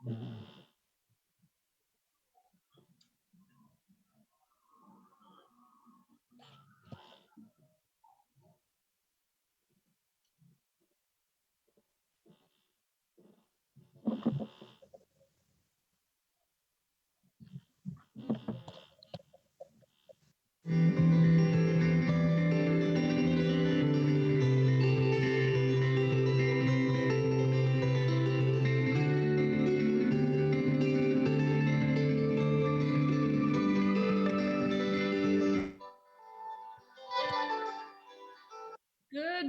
Good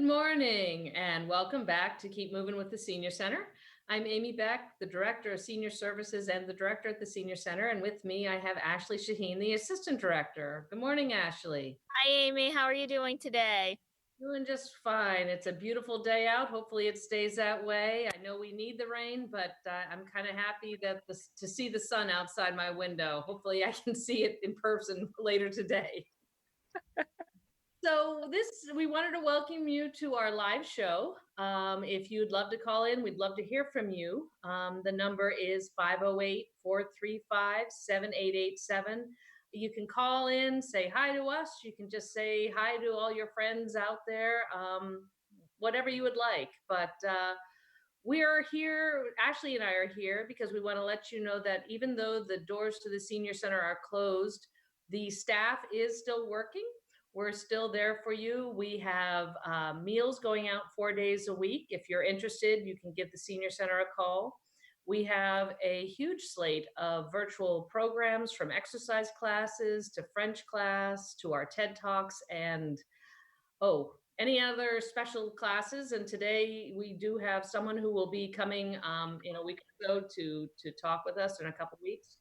morning and welcome back to Keep Moving with the Senior Center. I'm Amy Beck, the Director of Senior Services and the Director at the Senior Center. And with me, I have Ashley Shaheen, the Assistant Director. Good morning, Ashley. Hi, Amy. How are you doing today? Doing just fine. It's a beautiful day out. Hopefully it stays that way. I know we need the rain, but I'm kind of happy that to see the sun outside my window. Hopefully I can see it in person later today. So we wanted to welcome you to our live show. If you'd love to call in, we'd love to hear from you. The number is 508-435-7887. You can call in, say hi to us. You can just say hi to all your friends out there, whatever you would like. But we are here, Ashley and I are here because we want to let you know that even though the doors to the Senior Center are closed, the staff is still working. We're still there for you. We have meals going out 4 days a week. If you're interested, you can give the Senior Center a call. We have a huge slate of virtual programs, from exercise classes to French class to our TED Talks and any other special classes. And today we do have someone who will be coming in a week or so to talk with us in a couple weeks.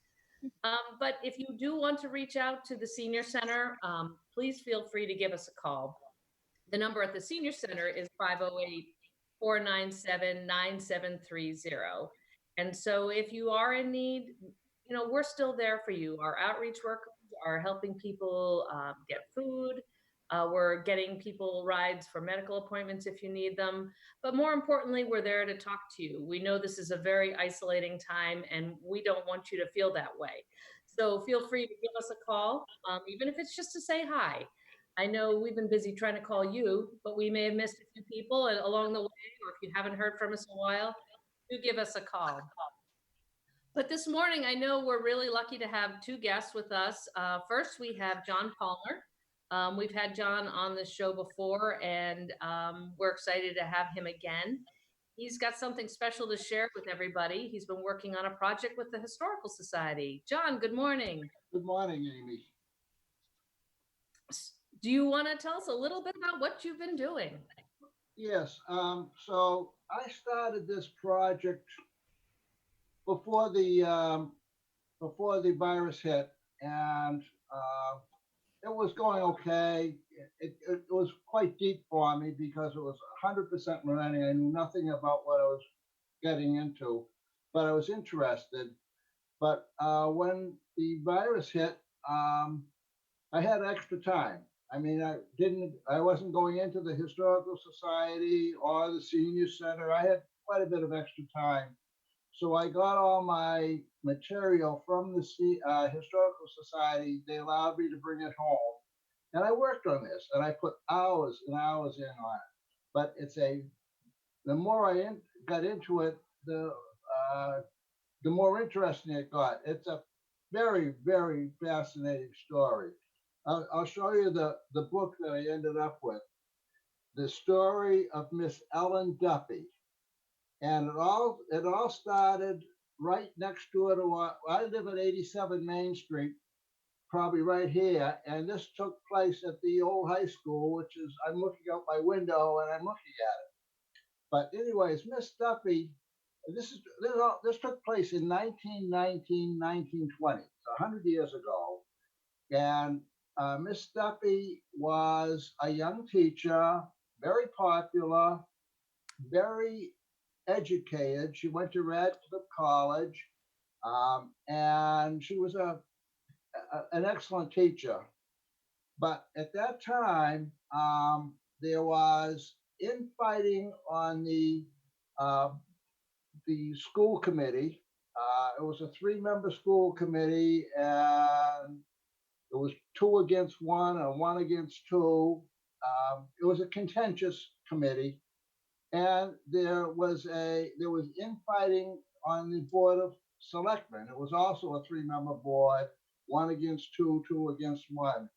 But if you do want to reach out to the Senior Center, please feel free to give us a call. The number at the Senior Center is 508-497-9730. And so if you are in need, we're still there for you. Our outreach workers are helping people get food. We're getting people rides for medical appointments if you need them. But more importantly, we're there to talk to you. We know this is a very isolating time, and we don't want you to feel that way. So feel free to give us a call, even if it's just to say hi. I know we've been busy trying to call you, but we may have missed a few people along the way, or if you haven't heard from us in a while, do give us a call. But this morning, I know we're really lucky to have two guests with us. First, we have John Palmer. We've had John on the show before, and we're excited to have him again. He's got something special to share with everybody. He's been working on a project with the Historical Society. John, good morning. Good morning, Amy. Do you want to tell us a little bit about what you've been doing? Yes. So I started this project before the virus hit, and it was going okay. It was quite deep for me because it was 100% learning. I knew nothing about what I was getting into, but I was interested. But when the virus hit, I had extra time. I mean, I wasn't going into the Historical Society or the Senior Center. I had quite a bit of extra time. So I got all my material from the Historical Society. They allowed me to bring it home. And I worked on this, and I put hours and hours in on it. But the more I got into it, the more interesting it got. It's a very, very fascinating story. I'll show you the book that I ended up with, The Story of Miss Ellen Duffy. And it all started right next door to I live at 87 Main Street, probably right here. And this took place at the old high school, which is, I'm looking out my window and I'm looking at it. But anyways, Miss Duffy, this took place in 1919, 1920, so 100 years ago. And Miss Duffy was a young teacher, very popular, very educated. She went to Radcliffe College, and she was an excellent teacher. But at that time, there was infighting on the school committee, It was a three-member school committee, and it was two against one and one against two. It was a contentious committee, and there was infighting on the board of selectmen. It was also a three-member board, one against two, two against one,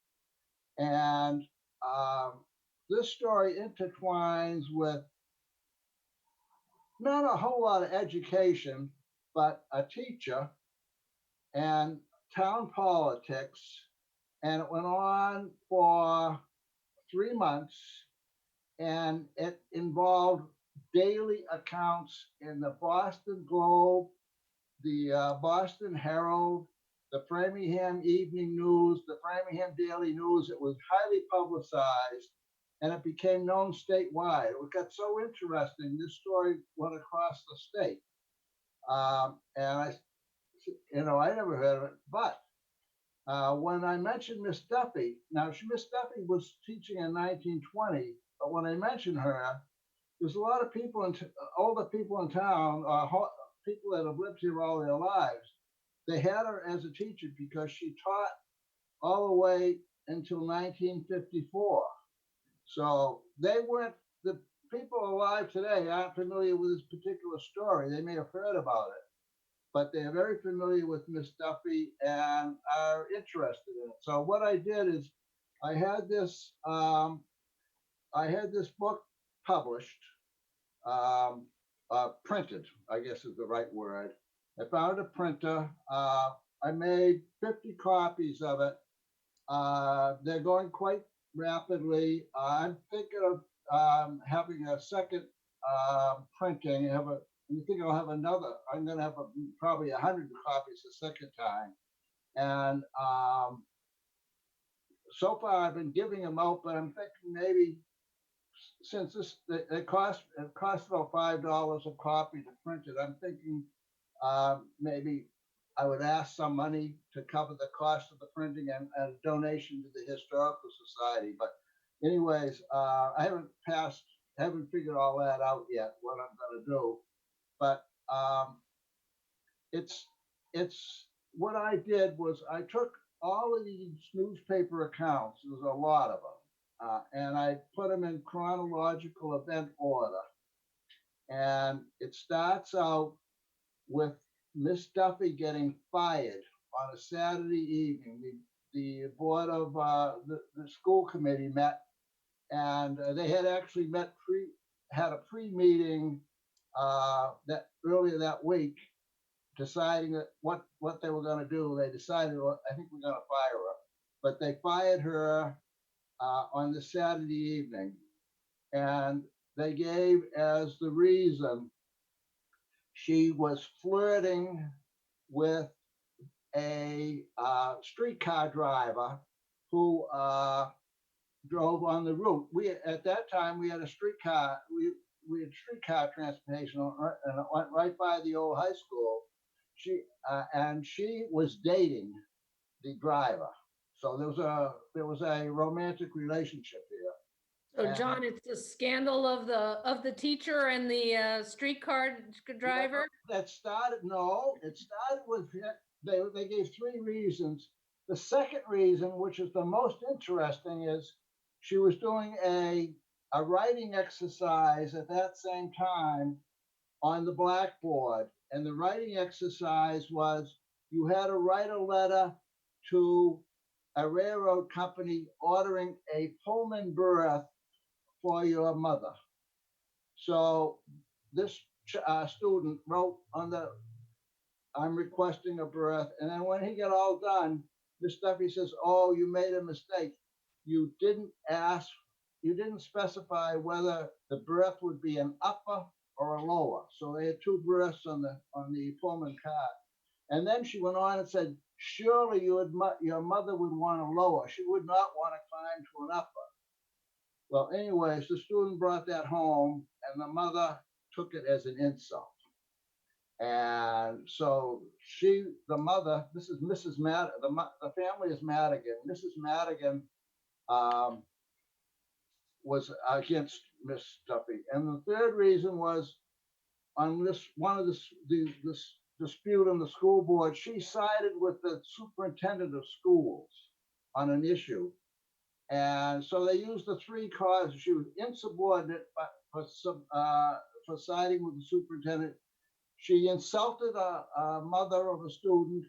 and um, this story intertwines with not a whole lot of education, but a teacher and town politics, and it went on for 3 months, and it involved daily accounts in the Boston Globe, the Boston Herald, the Framingham Evening News, the Framingham Daily News. It was highly publicized, and it became known statewide. It got so interesting, this story went across the state. And I never heard of it, but when I mentioned Miss Duffy, now Miss Duffy was teaching in 1920, but when I mentioned her, there's a lot of people older people in town, people that have lived here all their lives. They had her as a teacher because she taught all the way until 1954. So they weren't the people alive today aren't familiar with this particular story. They may have heard about it, but they're very familiar with Miss Duffy and are interested in it. So what I did is I had this um, I had this book published, printed, I guess is the right word. I found a printer. I made 50 copies of it. They're going quite rapidly. I'm thinking of having a second printing. I think I'll have another. I'm going to have probably 100 copies the second time. And so far, I've been giving them out, but I'm thinking maybe since it costs about $5 a copy to print it. I'm thinking maybe I would ask some money to cover the cost of the printing and a donation to the Historical Society. But anyways, haven't figured all that out yet, what I'm gonna do. But it's, it's, what I did was I took all of these newspaper accounts, there's a lot of them, and I put them in chronological event order. And it starts out with Miss Duffy getting fired on a Saturday evening. The board of the school committee met, and they had actually had a pre-meeting that earlier that week, deciding that what they were going to do. They decided, well, I think we're going to fire her, but they fired her on the Saturday evening, and they gave as the reason she was flirting with a streetcar driver who drove on the route. We at that time we had a streetcar. We had streetcar transportation, and it went right by the old high school. She was dating the driver, so there was a romantic relationship So here. John, it's the scandal of the teacher and the streetcar driver. That started, no, it started with, they gave three reasons. The second reason, which is the most interesting, is she was doing a writing exercise at that same time on the blackboard. And the writing exercise was you had to write a letter to a railroad company ordering a Pullman berth for your mother. So this student wrote on the, I'm requesting a berth. And then when he got all done, Miss Duffy says, oh, you made a mistake. You didn't ask, you didn't specify whether the berth would be an upper or a lower. So they had two berths on the Pullman car. And then she went on and said, surely your mother would want a lower. She would not want to climb to an upper. Well, anyways, the student brought that home, and the mother took it as an insult. And so the mother, this is Mrs. the family is Madigan. Mrs. Madigan was against Miss Duffy. And the third reason was on this dispute on the school board, she sided with the superintendent of schools on an issue. And so they used the three causes. She was insubordinate for siding with the superintendent. She insulted a mother of a student,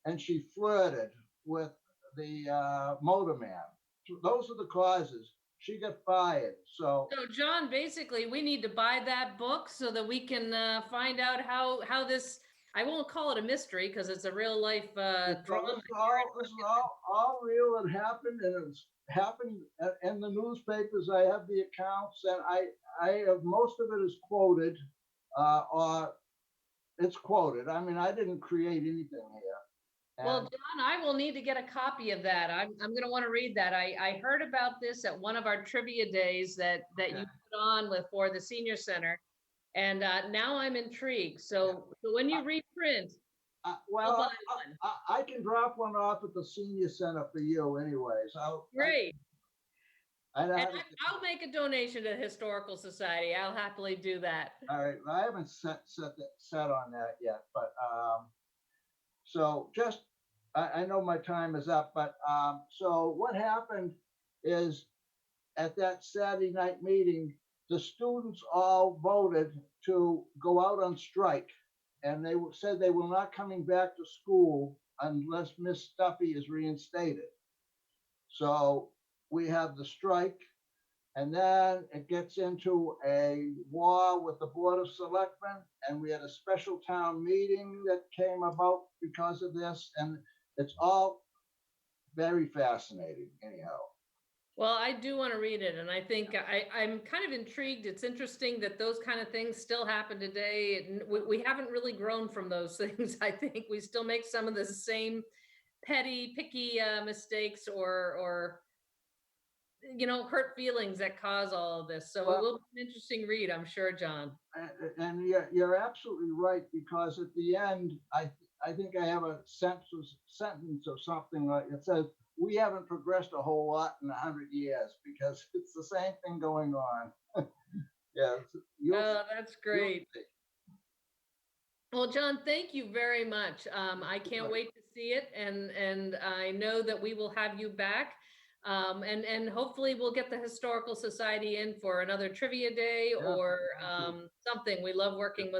and she flirted with the motorman. Those are the causes. She got fired. So John, basically, we need to buy that book so that we can find out how this. I won't call it a mystery because it's a real life drama. this is all real and happened, and it's happened in the newspapers. I have the accounts, and I have most of it is quoted, or it's quoted. I mean, I didn't create anything here. Well, John, I will need to get a copy of that. I'm going to want to read that. I heard about this at one of our trivia days that Okay. you put on for the senior center, and now I'm intrigued. So when you reprint, Well, buy one. I can drop one off at the senior center for you, anyways. Great. And I'll make a donation to the Historical Society. I'll happily do that. all right, I haven't set on that yet, but so just I know my time is up, but so what happened is at that Saturday night meeting, the students all voted to go out on strike, and they said they were not coming back to school unless Miss Duffy is reinstated. So we have the strike, and then it gets into a war with the Board of Selectmen, and we had a special town meeting that came about because of this, and it's all very fascinating anyhow. Well, I do want to read it, and I think I'm kind of intrigued. It's interesting that those kind of things still happen today. We haven't really grown from those things. I think we still make some of the same petty, picky mistakes or hurt feelings that cause all of this. So it will be an interesting read, I'm sure, John. And you're absolutely right, because at the end, I think I have a sentence or something like it says, we haven't progressed a whole lot in 100 years, because it's the same thing going on. Yeah. That's great. Well, John, thank you very much. I can't wait to see it, and I know that we will have you back. And hopefully we'll get the Historical Society in for another trivia day or something. We love working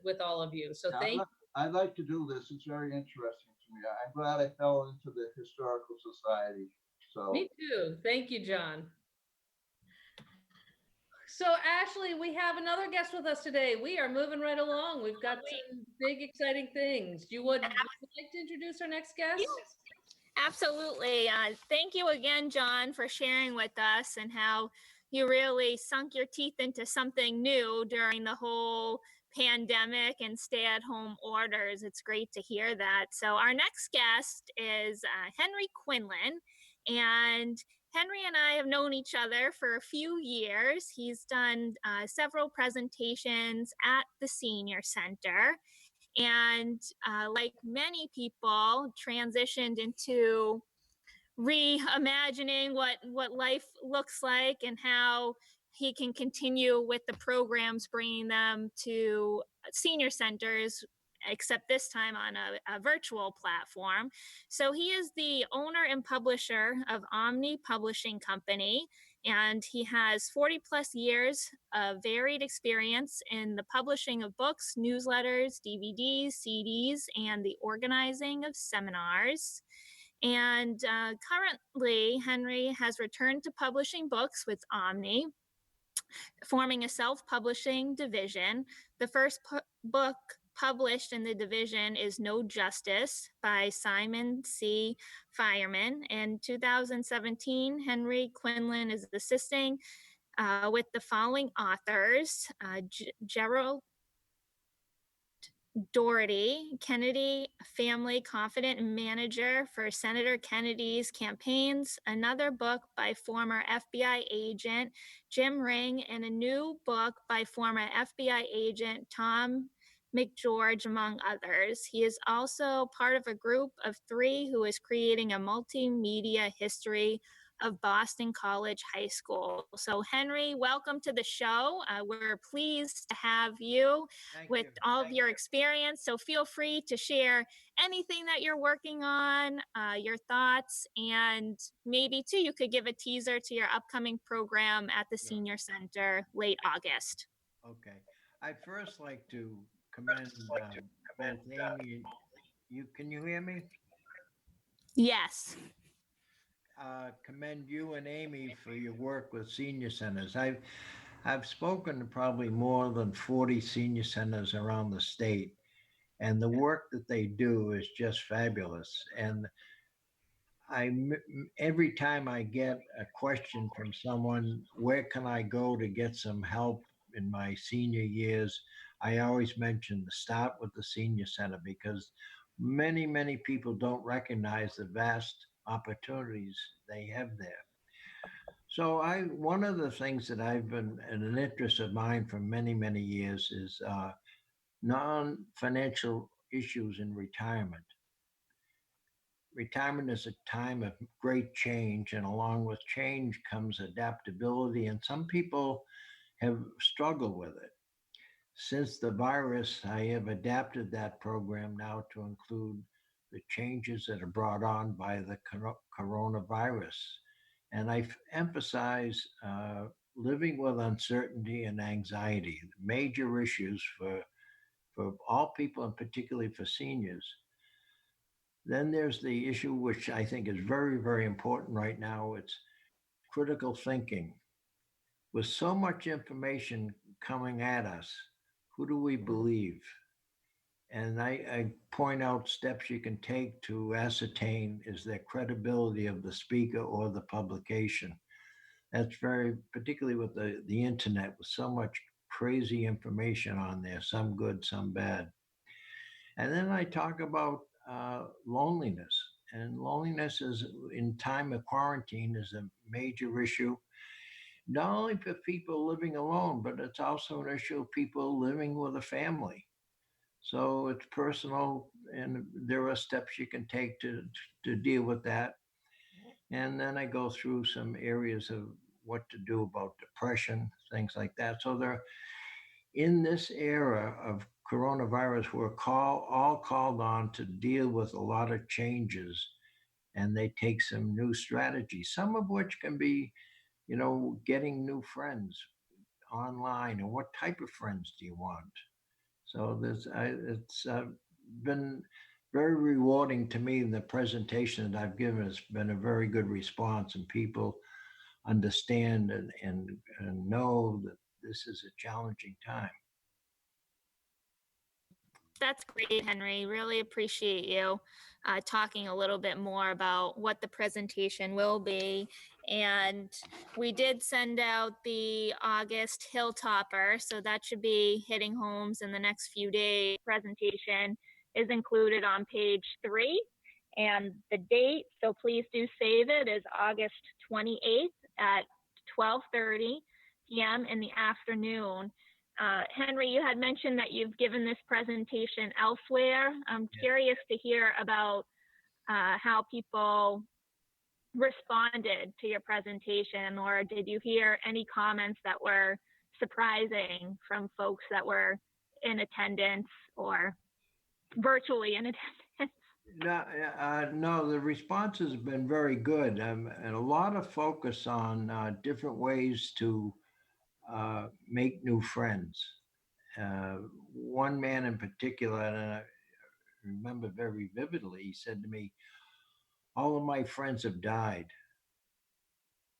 with all of you. So thank you. I'd like to do this. It's very interesting to me. I'm glad I fell into the Historical Society. So me too. Thank you, John. So Ashley, we have another guest with us today. We are moving right along. We've got some big, exciting things. Would you like to introduce our next guest? Yes. Absolutely. Thank you again, John, for sharing with us and how you really sunk your teeth into something new during the whole pandemic and stay-at-home orders. It's great to hear that. So our next guest is Henry Quinlan, and Henry and I have known each other for a few years. He's done several presentations at the Senior Center, and like many people, transitioned into reimagining what life looks like and how he can continue with the programs, bringing them to senior centers, except this time on a virtual platform. So he is the owner and publisher of Omni Publishing Company, and he has 40 plus years of varied experience in the publishing of books, newsletters, DVDs, CDs, and the organizing of seminars. And currently, Henry has returned to publishing books with Omni, forming a self-publishing division. The first book published in the division is No Justice by Simon C. Fireman. In 2017, Henry Quinlan is assisting with the following authors: Gerald Doherty, Kennedy family confidant manager for Senator Kennedy's campaigns, another book by former FBI agent Jim Ring, and a new book by former FBI agent Tom McGeorge, among others. He is also part of a group of 3 who is creating a multimedia history of Boston College High School. So, Henry, welcome to the show. We're pleased to have you Thank with you. all of your experience. So, feel free to share anything that you're working on, your thoughts, and maybe too, you could give a teaser to your upcoming program at the Sure. Senior Center late August. Okay. I'd first like to commend both Amy and you. Can you hear me? Yes. Commend you and Amy for your work with senior centers. I've spoken to probably more than 40 senior centers around the state, and the work that they do is just fabulous. And every time I get a question from someone, where can I go to get some help in my senior years? I always mention to start with the senior center because many people don't recognize the vast opportunities they have there. So one of the things that I've been an interest of mine for many years is non-financial issues in retirement. Retirement is a time of great change, and along with change comes adaptability, and some people have struggled with it. Since the virus, I have adapted that program now to include the changes that are brought on by the coronavirus. And I emphasize living with uncertainty and anxiety, major issues for all people, and particularly for seniors. Then there's the issue, which I think is very important right now. It's critical thinking. With so much information coming at us, who do we believe? And I point out steps you can take to ascertain is the credibility of the speaker or the publication. That's very, particularly with the internet, with so much crazy information on there, some good, some bad. And then I talk about loneliness. And loneliness is in time of quarantine is a major issue, not only for people living alone, but it's also an issue of people living with a family. So it's personal, and there are steps you can take to deal with that. And then I go through some areas of what to do about depression, things like that. So there, in this era of coronavirus, we're all called on to deal with a lot of changes, and they take some new strategies, some of which can be, getting new friends online, and what type of friends do you want? So it's been very rewarding to me. The presentation that I've given has been a very good response, and people understand and know that this is a challenging time. That's great, Henry. Really appreciate you talking a little bit more about what the presentation will be. And we did send out the August Hilltopper, so that should be hitting homes in the next few days. Presentation is included on page 3. And the date, so please do save it, is August 28th at 12:30 p.m. in the afternoon. Henry, you had mentioned that you've given this presentation elsewhere. I'm curious to hear about how people responded to your presentation, or did you hear any comments that were surprising from folks that were in attendance or virtually in attendance? No, the response has been very good, and a lot of focus on different ways to make new friends. One man in particular, and I remember very vividly, he said to me, all of my friends have died,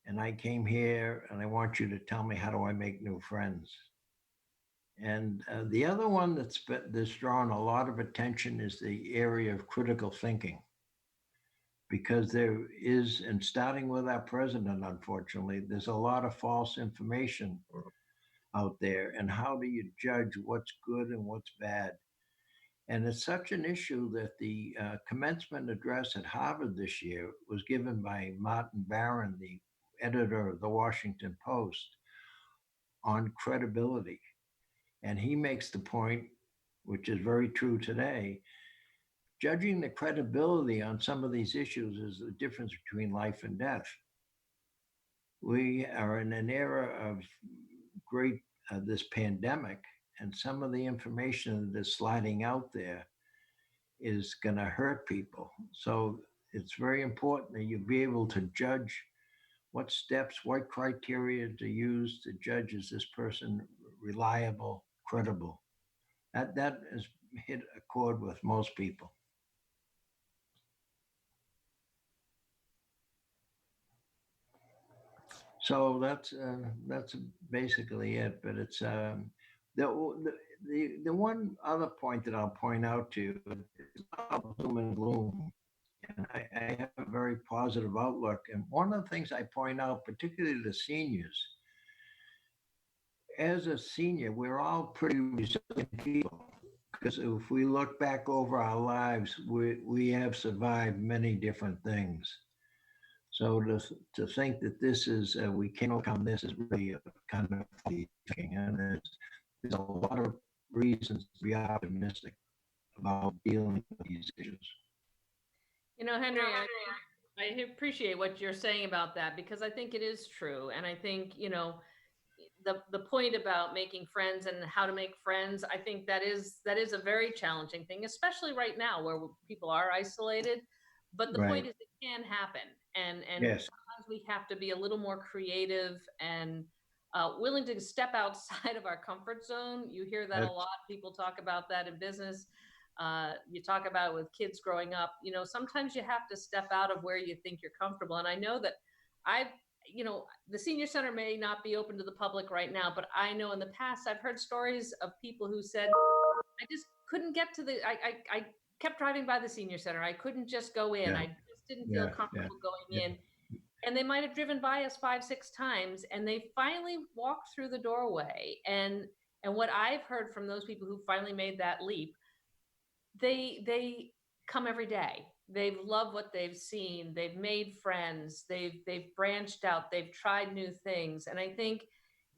and I came here and I want you to tell me, how do I make new friends? And the other one that's drawn a lot of attention is the area of critical thinking, because there is, and starting with our president, unfortunately, there's a lot of false information out there. And how do you judge what's good and what's bad? And it's such an issue that the commencement address at Harvard this year was given by Martin Barron, the editor of the Washington Post, on credibility. And he makes the point, which is very true today, judging the credibility on some of these issues is the difference between life and death. we are in an era of great this pandemic, and some of the information that's sliding out there is going to hurt people. So it's very important that you be able to judge what steps, what criteria to use to judge, is this person reliable, credible. That has hit a chord with most people. So that's basically it. But it's the one other point that I'll point out to you is about doom and gloom. And I have a very positive outlook. And one of the things I point out, particularly to seniors, as a senior, we're all pretty resilient people. Because if we look back over our lives, we have survived many different things. So to think that this is we can overcome this is really a kind of thinking, and there's a lot of reasons to be optimistic about dealing with these issues. Henry, I appreciate what you're saying about that, because I think it is true. And I think, the point about making friends and how to make friends, I think that is a very challenging thing, especially right now where people are isolated. But the point Right. is, it can happen. And Yes. sometimes we have to be a little more creative and willing to step outside of our comfort zone. You hear that a That's lot. People talk about that in business. You talk about it with kids growing up. Sometimes you have to step out of where you think you're comfortable. And I know that I've, the senior center may not be open to the public right now, but I know in the past I've heard stories of people who said, I just couldn't get to I kept driving by the senior center. I couldn't just go in. yeah, I just didn't feel yeah, yeah, comfortable going yeah. in. And they might have driven by us 5-6 times, and they finally walked through the doorway. And what I've heard from those people who finally made that leap, they come every day. They've loved what they've seen. They've made friends. They've branched out. They've tried new things. And I think,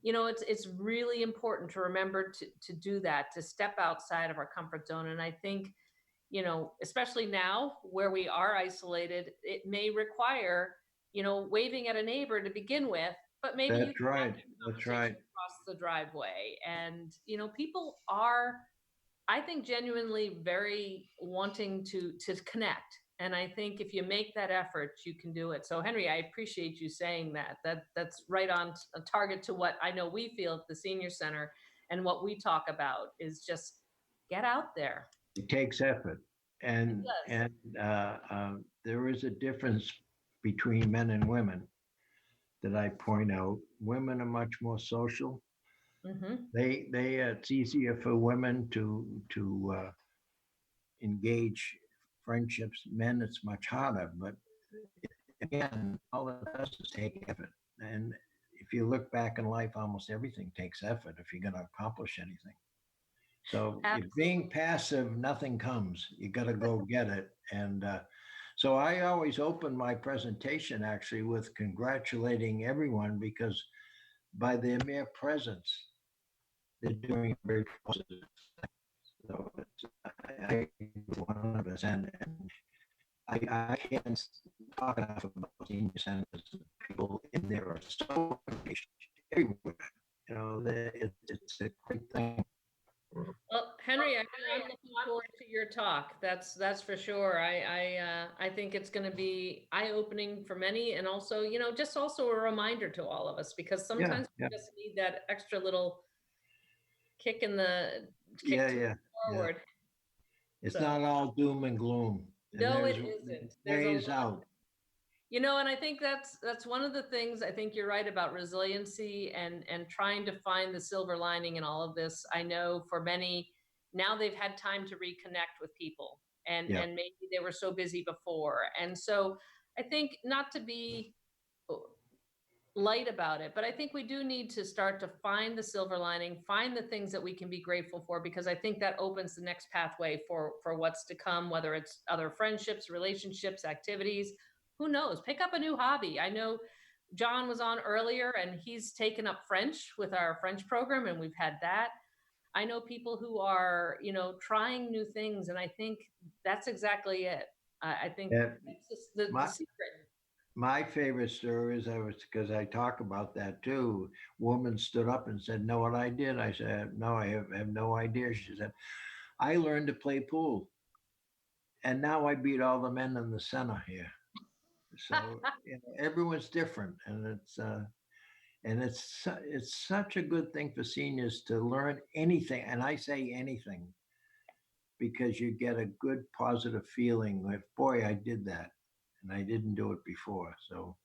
it's really important to remember to do that, to step outside of our comfort zone. And I think, especially now where we are isolated, it may require, waving at a neighbor to begin with, but maybe you That's can have right. a That's conversation right. across the driveway. And, people are, I think, genuinely very wanting to connect. And I think if you make that effort, you can do it. So Henry, I appreciate you saying that. That's right on a target to what I know we feel at the senior center, and what we talk about is just get out there. It takes effort, It and does. and there is a difference between men and women that I point out. Women are much more social. Mm-hmm. They it's easier for women to engage friendships. Men, it's much harder. But again, all it does is take effort. And if you look back in life, almost everything takes effort if you're going to accomplish anything. So if being passive, nothing comes. You got to go get it. And so I always open my presentation actually with congratulating everyone, because by their mere presence, they're doing a very positive. So I 100%. And I can't talk enough about senior centers. People in there are so engaged everywhere. It's a great thing. Well, Henry, I'm looking forward to your talk. That's for sure. I think it's going to be eye-opening for many, and also, just also a reminder to all of us, because Yeah, sometimes yeah, we just need that extra little kick in the yeah, kick to yeah, yeah. forward. It's So not all doom and gloom, and no, it there's isn't. There's a ways lot. out. And I think that's one of the things. I think you're right about resiliency and trying to find the silver lining in all of this. I know for many now, they've had time to reconnect with people, Yeah, and maybe they were so busy before. And so I think, not to be light about it, but I think we do need to start to find the silver lining, find the things that we can be grateful for, because I think that opens the next pathway for what's to come, whether it's other friendships, relationships, activities. Who knows? Pick up a new hobby. I know John was on earlier, and he's taken up French with our French program, and we've had that. I know people who are, trying new things, and I think that's exactly it. I think yeah. that's just the My secret. My favorite story is because I talk about that too. Woman stood up and said, "Know what I did?" I said, "No, I have no idea." She said, "I learned to play pool, and now I beat all the men in the center here." So everyone's different, and it's such a good thing for seniors to learn anything, and I say anything because you get a good positive feeling like, boy, I did that, and I didn't do it before. So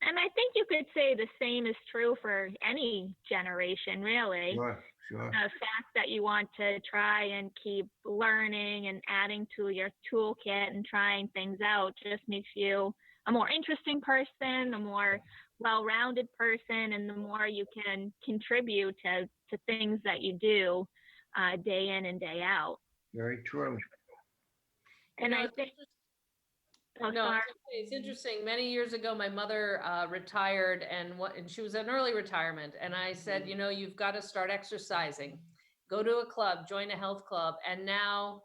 And I think you could say the same is true for any generation, really. sure, sure, The fact that you want to try and keep learning and adding to your toolkit and trying things out just makes you a more interesting person, a more well-rounded person, and the more you can contribute to things that you do day in and day out. very true. You And know, I it's think, oh, No, sorry. it's interesting. Many years ago, my mother retired, and she was an early retirement. And I said, you've got to start exercising, go to a club, join a health club. And now,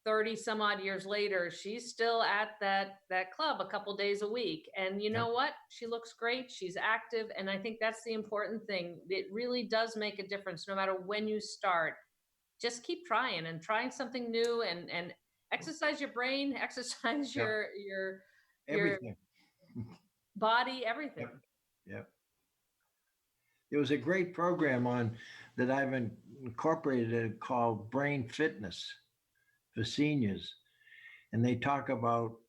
30 some odd years later, she's still at that club a couple days a week. And you know Yep. what? She looks great. She's active, and I think that's the important thing. It really does make a difference, no matter when you start. Just keep trying and trying something new, and exercise your brain, exercise Yep. your Everything. body, everything. Yep. Yep. There was a great program on that I've incorporated called Brain Fitness for seniors, and they talk about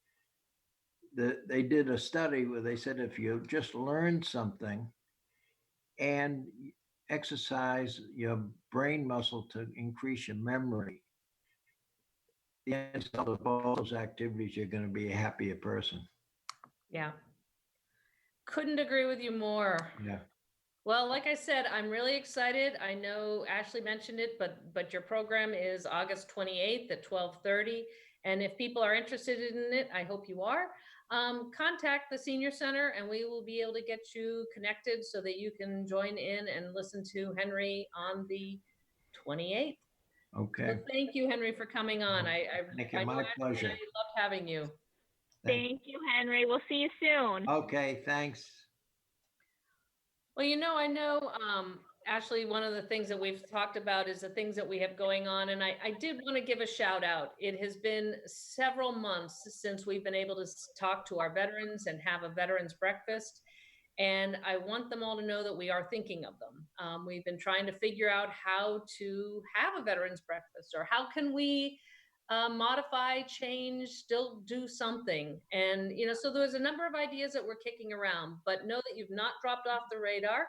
they did a study where they said if you just learn something and exercise your brain muscle to increase your memory, the end result of all those activities, you're going to be a happier person. Yeah, couldn't agree with you more. Yeah. Well, like I said, I'm really excited. I know Ashley mentioned it, but your program is August 28th at 12:30. And if people are interested in it, I hope you are. Contact the Senior Center, and we will be able to get you connected so that you can join in and listen to Henry on the 28th. Okay. So thank you, Henry, for coming on. Thank you. I know My Ashley and pleasure. I loved having you. Thank you, Henry. We'll see you soon. Okay. Thanks. Well, I know, Ashley, one of the things that we've talked about is the things that we have going on. And I did want to give a shout out. It has been several months since we've been able to talk to our veterans and have a veterans breakfast. And I want them all to know that we are thinking of them. We've been trying to figure out how to have a veterans breakfast, or how can we modify, change, still do something. And, so there's a number of ideas that we're kicking around, but know that you've not dropped off the radar.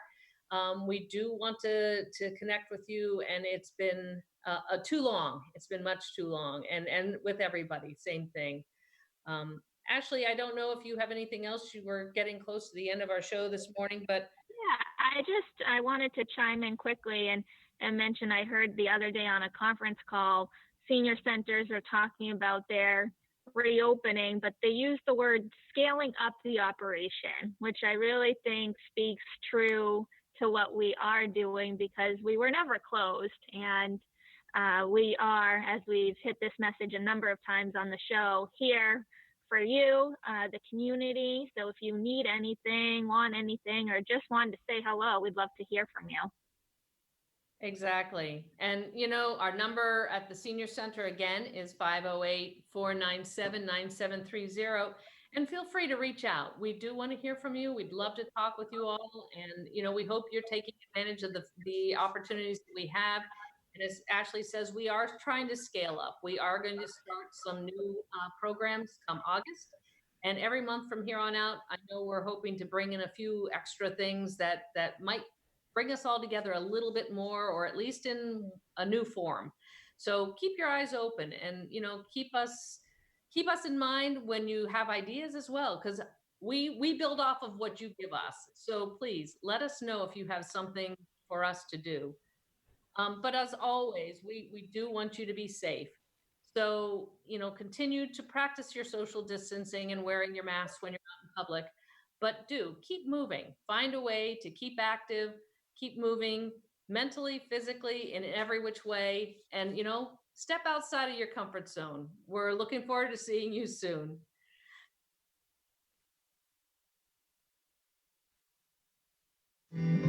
We do want to connect with you, and it's been too long. It's been much too long. And with everybody, same thing. Ashley, I don't know if you have anything else. You were getting close to the end of our show this morning, but Yeah, I wanted to chime in quickly and mention I heard the other day on a conference call, senior centers are talking about their reopening, but they use the word scaling up the operation, which I really think speaks true to what we are doing, because we were never closed. And we are, as we've hit this message a number of times on the show, here for you, the community. So if you need anything, want anything, or just wanted to say hello, we'd love to hear from you. exactly. And, our number at the Senior Center again is 508-497-9730. And feel free to reach out. We do want to hear from you. We'd love to talk with you all. And, we hope you're taking advantage of the opportunities that we have. And as Ashley says, we are trying to scale up. We are going to start some new programs come August. And every month from here on out, I know we're hoping to bring in a few extra things that might bring us all together a little bit more, or at least in a new form. So keep your eyes open, and keep us in mind when you have ideas as well, because we build off of what you give us. So please let us know if you have something for us to do. But as always, we do want you to be safe. So, continue to practice your social distancing and wearing your mask when you're out in public, but do keep moving. Find a way to keep active, keep moving mentally, physically, in every which way. And, step outside of your comfort zone. We're looking forward to seeing you soon. you.